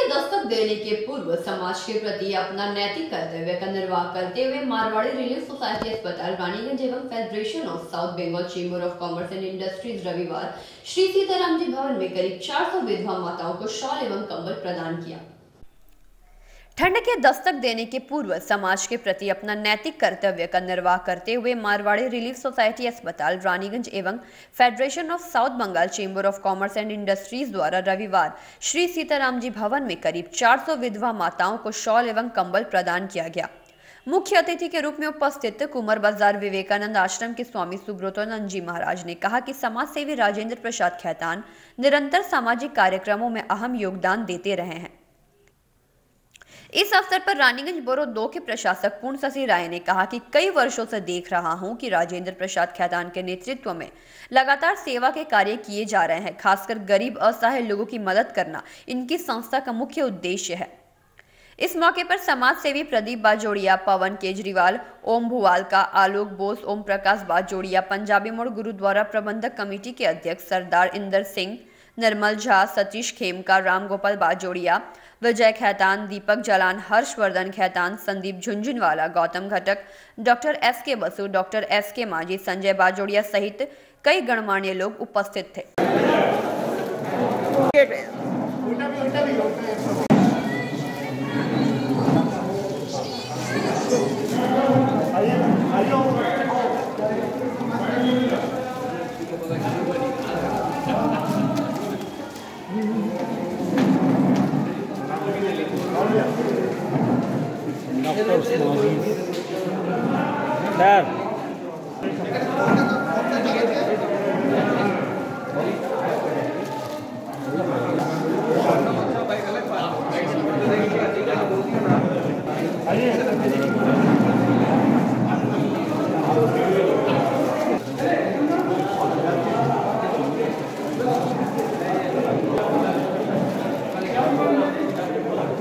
दस्तक देने के पूर्व समाज के प्रति अपना नैतिक कर्तव्य का निर्वाह करते हुए मारवाड़ी रिलीफ सोसाइटी अस्पताल रानीगंज एवं federation of South Bengal chamber of commerce and industries रविवार श्री सीताराम जी भवन में करीब 400 विधवा माताओं को शॉल एवं कंबल प्रदान किया। ठंड के दस्तक देने के पूर्व समाज के प्रति अपना नैतिक कर्तव्य का निर्वाह करते हुए मारवाड़ी रिलीफ सोसाइटी अस्पताल रानीगंज एवं federation of South Bengal chamber of commerce and industries द्वारा रविवार श्री सीताराम जी भवन में करीब 400 विधवा माताओं को शॉल एवं कंबल प्रदान किया गया। मुख्य अतिथि के रूप में उपस्थित कुमार बाजार विवेकानंद आश्रम के स्वामी सुब्रतोनंद जी महाराज ने कहा कि समाज सेवी राजेंद्र प्रसाद खैतान निरंतर सामाजिक कार्यक्रमों में अहम योगदान देते रहे हैं। इस अवसर पर रानीगंज बोरो 2 के प्रशासक पूर्ण शशि राय ने कहा कि कई वर्षों से देख रहा हूं कि राजेंद्र प्रसाद खैतान के नेतृत्व में लगातार सेवा के कार्य किए जा रहे हैं। खासकर गरीब असहाय लोगों की मदद करना इनकी संस्था का मुख्य उद्देश्य है। इस मौके पर समाज सेवी प्रदीप बाजोड़िया, पवन केजरीवाल, ओम भुवालका, आलोक बोस, ओम प्रकाश बाजोड़िया, पंजाबी मोड़ गुरुद्वारा प्रबंधक कमेटी के अध्यक्ष सरदार इंदर सिंह, निर्मल झा, सतीश खेमका, राम गोपाल बाजोड़िया, विजय खैतान, दीपक Jalan, Harshvardhan Khaitan, Sandeep Jhunjhunwala, Gautam Ghatak, doctor S K. Basu, doctor S K. Manjhi, Sanjay Bajoria सहित कई गणमान्य लोग उपस्थित थे।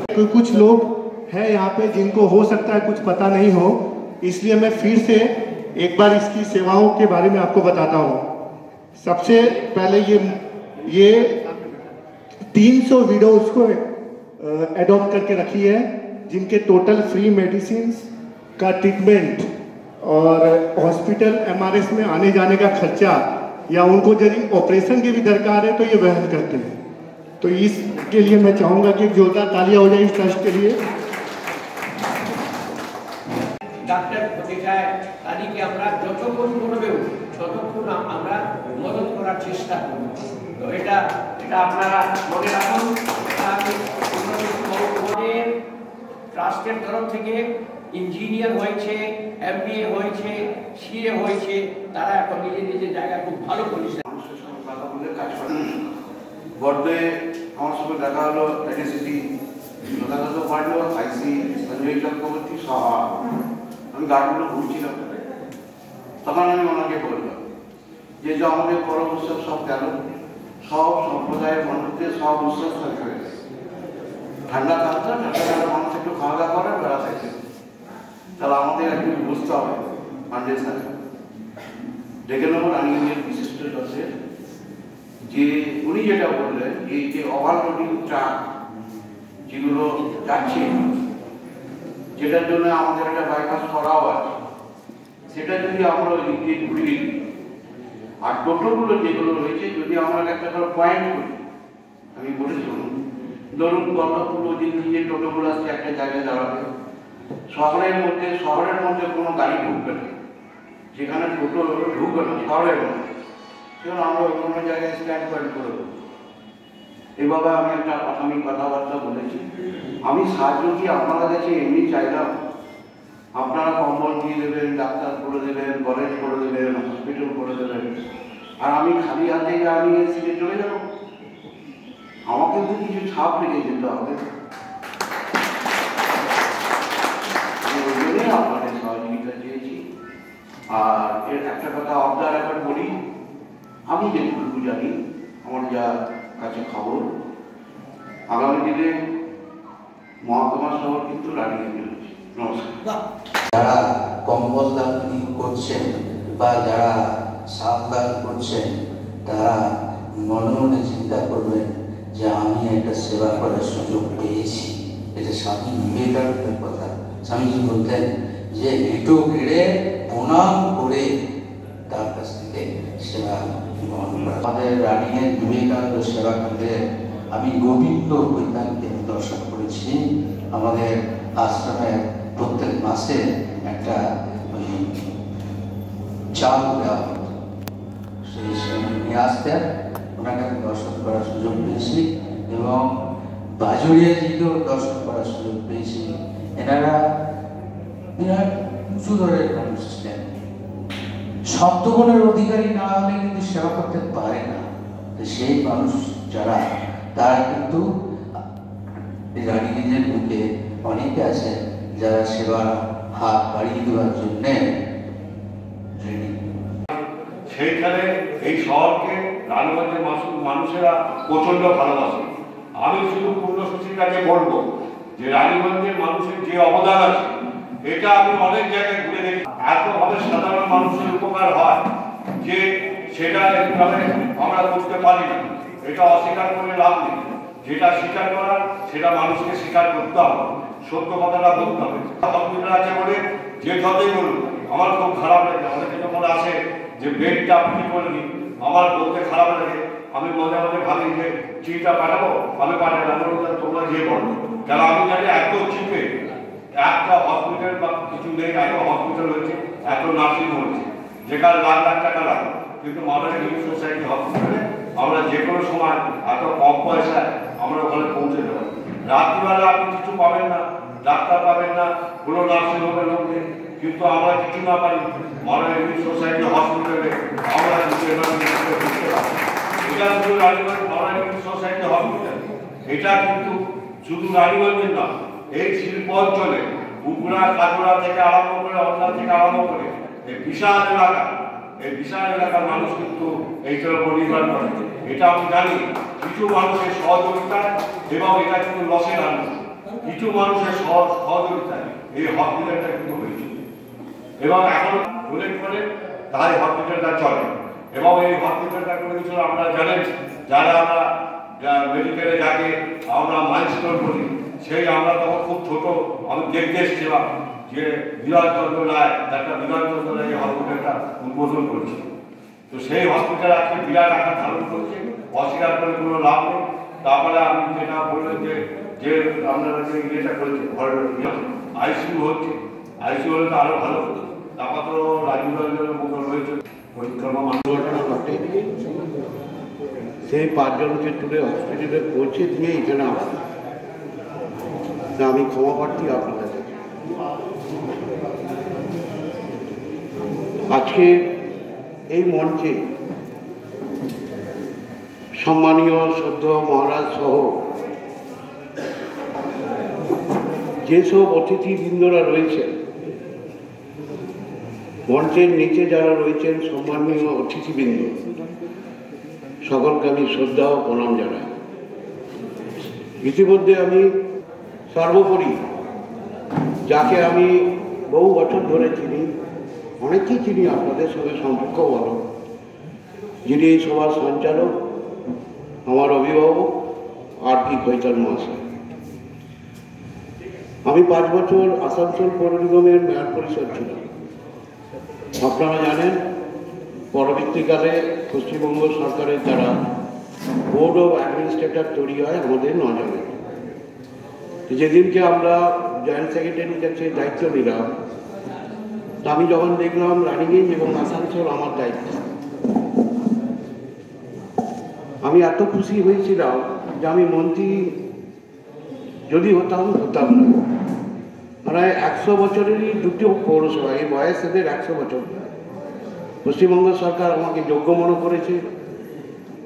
तो कुछ लोग हैं यहाँ पे जिनको हो सकता है कुछ पता नहीं हो, इसलिए मैं फिर से एक बार इसकी सेवाओं के बारे में आपको बताता हूँ। सबसे पहले ये 300 विडोज को एडॉप्ट करके रखी है, जिनके टोटल फ्री मेडिसिन का ट्रीटमेंट और हॉस्पिटल एमआरएस में आने जाने का खर्चा या उनको यदि ऑपरेशन की भी दरकार है तो ये वहन करते हैं। तो इसके लिए मैं चाहूँगा कि जोरदार तालियां हो जाए इस ट्रस्ट के लिए। ডাক্তার প্রতিটায় তাদেরকে আমরা যতক্ষণ করবে ততক্ষণ আমরা মদত করার চেষ্টা করব। তো এটা আপনারা মনে রাখুন। আমাদের ট্রাস্টের তরফ থেকে ইঞ্জিনিয়ার হয়েছে, এমবিএ হয়েছে, সিএ হয়েছে, তারা এখন নিজের জায়গা খুব ভালো করেছে। মানুষের সঙ্গে কথা বলে কাজ করে বর্ডে আমার সঙ্গে দেখা হলো এনএসিটি যথাযথ পারলো আইসি সঞ্জয় চক্রবর্তী সহ আমি গাড়িগুলো ঘুরছিলাম। তখন আমি ওনাকে বললাম যে আমাদের পরম উৎসব সব গেল, সব সম্প্রদায়ের মানুষদের সব উৎসব শেষ হয়ে গেছে। ঠান্ডা থাকতো, ঠান্ডা মানুষ একটু খাওয়া দাওয়া করে বেড়া থাকছে, তাহলে আমাদের একটু বুঝতে হবে ফাউন্ডেশন ডেকে নেব রানীগঞ্জের বিশিষ্ট দশের যে উনি যেটা বললেন এই যে ওভারলোডিং ট্রাক যেগুলো যাচ্ছে, যেটার জন্য আমাদের একটা বাইপাস করাও আছে, সেটা যদি আমরা ওই দিক দিয়ে ঘুরিয়ে দিই আর টোটোগুলো যেগুলো রয়েছে যদি আমরা একটা করে পয়েন্ট করি, আমি বলেছি ধরুন গল্পপুর ওদিক দিয়ে টোটোগুলো আসছে একটা জায়গায় দাঁড়াবে, শহরের মধ্যে কোনো গাড়ি ঢুকবে না, যেখানে টোটো ঢুকবে না শহরের মধ্যে, সেখানে আমরা ওই কোনো জায়গায় স্ট্যান্ড পয়েন্ট করে দেবো। এভাবে আমি একটা প্রাথমিক কথাবার্তা বলেছি। আমি সাহায্য কি আপনারা কাছে এমনি চাইলাম, আপনারা কম্বল দিয়ে দেবেন, ডাক্তার করে দেবেন, কলেজ করে দেবেন, হসপিটাল করে দেবেন, আর আমি খালি হাতে আমি সিটে চলে যাব? আমাকে তো কিছু ছাপ রেখে যেতে হবে। আমি ওই জন্যই আপনাদের সহযোগিতা চেয়েছি। আর এর একটা কথা আপনার একবার বলি, আমি যেটুকু জানি আমার যা কাছে খবর, আগামী দিনে মহকুমা শহর কিন্তু রানীগঞ্জে রয়েছে। নমস্কার। যারা কম্বল দান করছেন বা যারা সাপ দান করছেন তারা মনে মনে চিন্তা করবেন যে আমি একটা সেবা করার সুযোগ পেয়েছি। এটা স্বামী বিবেকানন্দের কথা। স্বামীজি বলতেন যে এঁটো গেড়ে প্রণাম করে তার কাছ থেকে সেবা গ্রহণ করা। আমাদের রানিংয়ের বিবেকানন্দ সেবা কেন্দ্রে আমি গোবিন্দ বৈতানকে দর্শন করেছি। আমাদের আশ্রমের প্রত্যেক মাসে একটা চাল দেওয়া হতো, সেই নিয়ে আসতেন, ওনাকে আমি দর্শন করার সুযোগ পেয়েছি এবং বাজুরিয়াজিকেও দর্শন করার সুযোগ পেয়েছি। এনারা বিরাট উঁচু দরের মানুষ ছিলেন। সপ্তগুণের অধিকারী না হলে কিন্তু সেবা করতে পারে না। সেই মানুষ যারা, তারা কিন্তু রানীগঞ্জের বুকে অনেকে আছে যারা সেবার হাত বাড়িয়ে দেওয়ার জন্যে রেডি। সেইখানে এই শহরকে রানীগঞ্জের মানুষেরা প্রচন্ড ভালোবাসে। আমি শুধু পূর্ণসূচির কাছে বলবো যে রানীগঞ্জের মানুষের যে অবদান আছে, এটা আমি অনেক জায়গায় ঘুরে দেখি। এতভাবে সাধারণ মানুষের উপকার হয় যে সেটা এইভাবে আমরা করতে পারি না। এটা অস্বীকার করে লাভ নেই। যেটা স্বীকার করার সেটা মানুষকে স্বীকার করতে হবে, সত্য কথাটা বলতে হবে। হসপিটাল আছে বলে যে যতই বলুন, আমার খুব খারাপ লাগে। অনেকে যখন আসে যে বেডটা আপনি করেনি, আমার বলতে খারাপ লাগে। আমি মনে মনে ভাবি যে চিঠিটা পাঠাবো, আমি পাঠাই না, তোমরা যে বলো। কেন আমি জানি এত চিপে একটা হসপিটাল বা কিছু নেই, এত হসপিটাল হয়েছে, এত নার্সিং হয়েছে, যেখানে লাখ লাখ টাকা লাগে। কিন্তু মডার্ন হিউম্যান সোসাইটি হসপিটালে আমরা যে কোনো সময় এত কম পয়সায় আমরা ওখানে পৌঁছে দেবো। রাত্রিবেলা আপনি কিছু পাবেন না, ডাক্তার পাবেন না, কোনো নার্সিং হোমের লোক নেই, কিন্তু আমরা কিছু না পারি মডার্ন হিউম্যান সোসাইটি হসপিটালে আমরা কিন্তু বুঝতে পারি। এটা শুধু Raniganj modern human society hospital, এটা কিন্তু শুধু রানীগঞ্জের না, এই শিল্প অঞ্চলে উগুড়া কাজুরা থেকে আরম্ভ করে অন্যান্য থেকে আরম্ভ করে এই বিশাল এলাকার মানুষ কিন্তু এইটার উপর নির্ভর করে। এটা আমি জানি কিছু মানুষের সহযোগিতায়, এবং এটা কিন্তু লসের আনন্দ, কিছু মানুষের সহযোগিতায় এই হসপিটালটা কিন্তু হয়েছিল এবং এখন উল্লেখ করে তাই হসপিটালটা চলে। এবং এই হসপিটালটা করেছিল আমরা জানেন, যারা আমরা মেডিকেলে যাকে আমরা মাইলস্টোন করি, সেই আমরা তখন খুব ছোট, আমি দেখতে এসেছিলাম যে বিধানচন্দ্র রায়, একটা বিধানচন্দ্র রায় এই হসপিটালটা উদ্বোধন করেছিল। তো সেই হসপিটাল আজকে বিরাট আকার ধারণ করছে, অস্বীকার করে কোনো লাভ নেই। তারপরে আমি যেটা বললেন যে আপনারা যে ইয়েটা করেছে, আইসিইউ হচ্ছে, আইসিইউ হলে তো আরো ভালো হতো। তারপর তো রাজীব রঞ্জনের মতো রয়েছে পরিক্রমা দুর্ঘটনা ঘটে, সেই 5 জনকে তুলে হসপিটালে পৌঁছে দিয়ে এখানে আসি। আমি ক্ষমা প্রার্থী আপনার কাছে। আজকে এই মঞ্চে সম্মানীয় শ্রদ্ধ মহারাজ সহ যেসব অতিথিবৃন্দরা রয়েছেন, মঞ্চের নিচে যারা রয়েছেন সম্মানীয় অতিথিবৃন্দ, সকলকে আমি শ্রদ্ধা ও প্রণাম জানাই। ইতিমধ্যে আমি সর্বোপরি যাকে আমি বহু বছর ধরে চিনি, অনেকেই চিনি, আপনাদের সঙ্গে সম্পর্ক ভালো, যিনি এই সভার সঞ্চালক, আমার অভিভাবক আর.পি. কৈতাল মহাশয়। আমি 5 বছর আসানসোল পৌর নিগমের মেয়র পরিষদ ছিলাম। আপনারা জানেন, পরবর্তীকালে পশ্চিমবঙ্গ সরকারের দ্বারা বোর্ড অফ অ্যাডমিনিস্ট্রেটর তৈরি হয় আমাদের 9 জনের। যেদিনকে আমরা জয়েন্ট সেক্রেটারির কাছে দায়িত্ব নিলাম, আমি যখন দেখলাম রানীগঞ্জ এবং আসানসোল আমার দায়িত্ব, আমি এত খুশি হয়েছিলাম যে আমি মন্ত্রী যদি হতাম না। প্রায় 100 বছরেরই দুটো পৌরসভা, এই বয়স এদের 100 বছর। পশ্চিমবঙ্গ সরকার আমাকে যোগ্য মনে করেছে,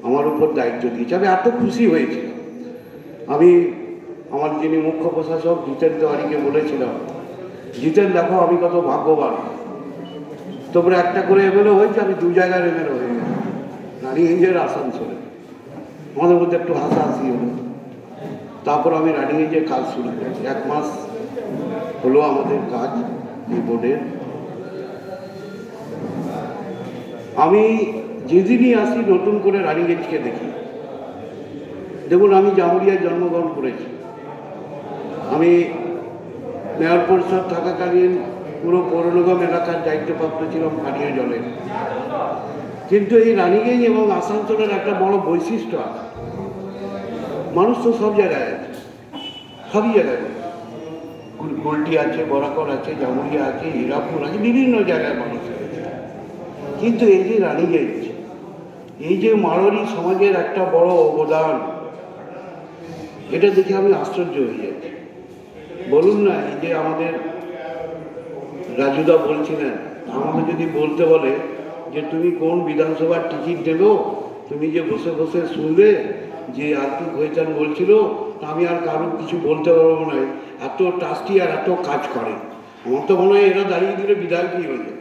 আমার উপর দায়িত্ব দিয়েছে। আমি এত খুশি হয়েছি। আমি আমার যিনি মুখ্য প্রশাসক জিতেন তেওয়ারিকে বলেছিলাম, জিতেন দেখো আমি কত ভাগ্যবান, তোমরা একটা করে এমএলএ হয়েছে, আমি 2 জায়গার এমএলএ হয়ে গেছি, রানীগঞ্জের আসানসোলে। আমাদের মধ্যে একটু হাসাহাসি হলো। তারপর আমি রানীগঞ্জের কাজ শুরু করেছি। 1 মাস হলো আমাদের কাজ এই বোর্ডের। আমি যেদিনই আসি নতুন করে রানীগঞ্জকে দেখি, দেখুন, আমি জামুরিয়ায় জন্মগ্রহণ করেছি। আমি মেয়র পরিষদ থাকাকালীন পুরো পৌর নিগম এলাকার দায়িত্বপ্রাপ্ত ছিলাম পানীয় জলের। কিন্তু এই রানীগঞ্জ এবং আসানসোলের একটা বড় বৈশিষ্ট্য আছে, মানুষ তো সব জায়গায় আছে, সবই জায়গায় গোলটি আছে, বরাকর আছে, জামুরিয়া আছে, হীরাপুর আছে, বিভিন্ন জায়গায় মানুষ আছে। কিন্তু এই যে রানীগঞ্জ, এই যে মারোয়ারি সমাজের একটা বড় অবদান, এটা দেখে আমি আশ্চর্য হয়ে যাচ্ছি। বলুন না, এই যে আমাদের রাজুদা বলছিলেন, আমাকে যদি বলতে বলে যে তুমি কোন বিধানসভার টিকিট দেবো, তুমি যে বসে বসে শুনবে যে আর্থিক হয়েছেন বলছিল, আমি আর কারোর কিছু বলতে পারবো না, এত ট্রাস্টি আর এত কাজ করে। আমার তো মনে হয় এরা দাঁড়িয়ে দিলে বিধায়কই হয়ে যায়।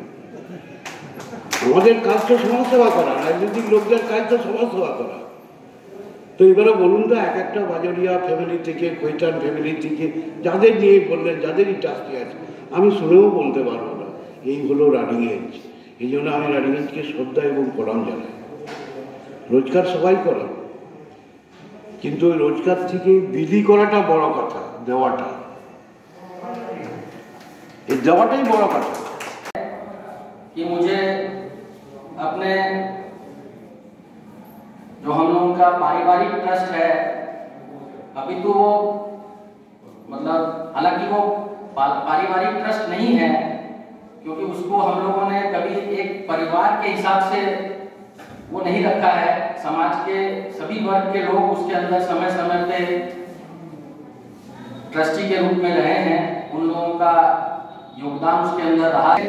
আমাদের কাজ তো সমাজসেবা করা, রাজনৈতিক লোকদের কাজ তো সমাজসেবা করা। তো এবারে বলুন তো, এক একটা বাজারিয়া ফ্যামিলি থেকে, কৈতান ফ্যামিলি থেকে, যাদের নিয়ে বললেন, যাদেরই ট্রাস্টি আছে, আমি শুনেও বলতে পারবো না। এই হলো রানীগঞ্জ। এই জন্য আমি রানীগঞ্জকে শ্রদ্ধা এবং প্রণাম জানাই। রোজগার সবাই করে, কিন্তু ওই রোজগার থেকে বিলি করাটা বড় কথা, দেওয়াটা, এই দেওয়াটাই বড় কথা। कि मुझे अपने जो हम लोगों का पारिवारिक ट्रस्ट है, अभी तो वो मतलब हालांकि वो पारिवारिक ट्रस्ट नहीं है, क्योंकि उसको हम लोगों ने कभी एक परिवार के हिसाब से वो नहीं रखा है। समाज के सभी वर्ग के लोग उसके अंदर समय समय पे ट्रस्टी के रूप में रहे हैं, उन लोगों का योगदान उसके अंदर रहा है।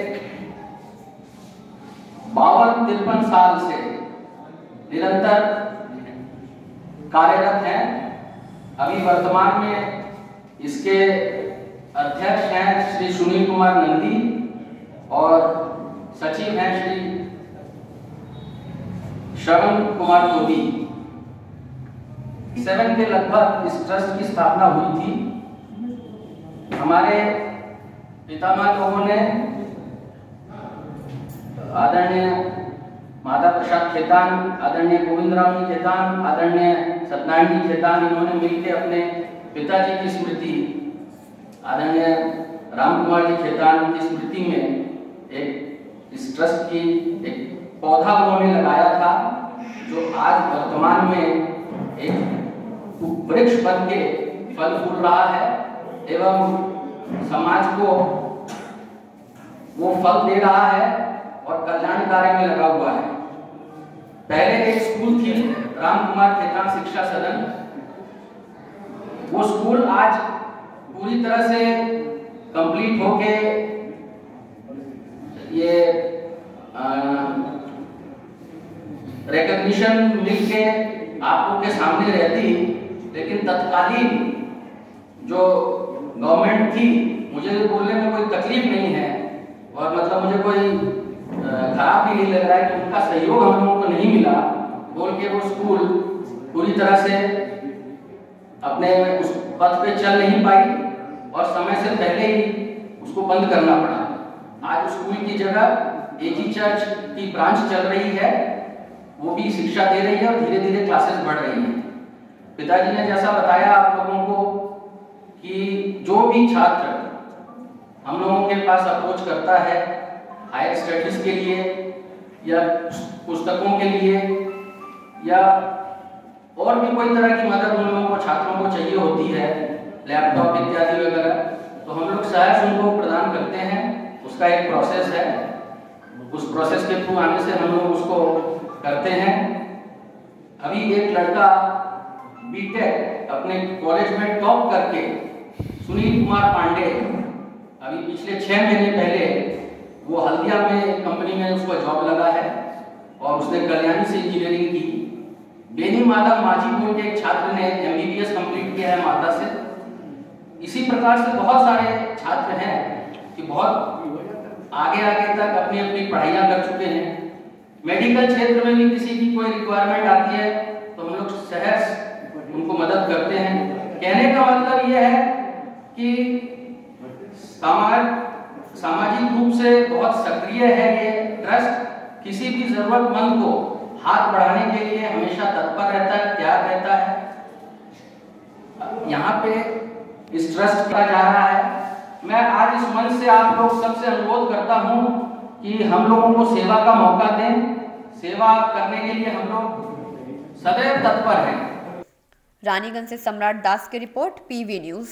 52-53 साल से निरंतर कार्यरत हैं। अभी वर्तमान में इसके अध्यक्ष हैं श्री सुनील कुमार नंदी और सचिव हैं श्री श्रवण कुमार टोबी। 7 के लगभग इस ट्रस्ट की स्थापना हुई थी। हमारे पितामह लोगों ने आदरणीय माता प्रसाद खेतान, आदरणीय गोविंदराव जी खेतान, आदरणीय सत्यनारायण जी खेतान, इन्होंने मिलकर अपने पिताजी की स्मृति आदरणीय राम कुमार जी खेतान की स्मृति में एक इस ट्रस्ट की एक पौधा उन्होंने लगाया था, जो आज वर्तमान में एक वृक्ष बन के फल फूल रहा है एवं समाज को वो फल दे रहा है और कल्याण कार्य में लगा हुआ है। पहले एक स्कूल थी राम कुमार खेतान शिक्षा सदन, वो स्कूल आज पूरी तरह से कंप्लीट होके ये रिकॉग्निशन मिलके आप लोग के सामने रहती, लेकिन तत्कालीन जो गवर्नमेंट थी, मुझे बोलने में कोई तकलीफ नहीं है और मतलब मुझे कोई खराब भी नहीं लग रहा है कि उनका सहयोग हम लोगों को नहीं मिला, बोल के वो स्कूल पूरी तरह से अपने उस पथ पे चल नहीं पाई और समय से पहले ही उसको बंद करना पड़ा। आज स्कूल की जगह एजी चर्च की ब्रांच चल रही है, वो भी शिक्षा दे रही है और धीरे धीरे क्लासेस बढ़ रही हैं। पिताजी ने जैसा बताया आप लोगों को कि जो भी छात्र हम लोगों के पास अप्रोच करता है हायर स्टडीज के लिए या पुस्तकों के लिए या और भी कोई तरह की मदद उन लोगों को छात्रों को चाहिए होती है, लैपटॉप इत्यादि वगैरह, तो हम लोग सहज उनको प्रदान करते हैं। उसका एक प्रोसेस है, उस प्रोसेस के थ्रू आने से हम लोग उसको करते हैं। अभी एक लड़का बीटेक अपने कॉलेज में टॉप करके, सुनील कुमार पांडे, अभी पिछले 6 महीने पहले वो हल्दिया में कंपनी में उसको जॉब लगा है और उसने कल्याणी से इंजीनियरिंग की। बेनी माधव माझीपुर के एक छात्र ने MBBS कंप्लीट किया है मालदा से। इसी प्रकार से बहुत सारे छात्र हैं कि बहुत आगे तक अपनी अपनी पढ़ाइयाँ कर चुके हैं। मेडिकल क्षेत्र में भी किसी की कोई रिक्वायरमेंट आती है तो हम लोग सहज उनको मदद करते हैं। कहने का मतलब यह है कि सामाजिक रूप से बहुत सक्रिय है ये ट्रस्ट। किसी भी जरूरतमंद को हाथ बढ़ाने के लिए हमेशा तत्पर रहता है, तैयार रहता है। यहाँ पे इस ट्रस्ट किया जा रहा है। मैं आज इस मंच से आप लोग सबसे अनुरोध करता हूँ कि हम लोगों को सेवा का मौका दें। सेवा करने के लिए हम लोग सदैव तत्पर हैं। रानीगंज से सम्राट दास की रिपोर्ट, PV न्यूज।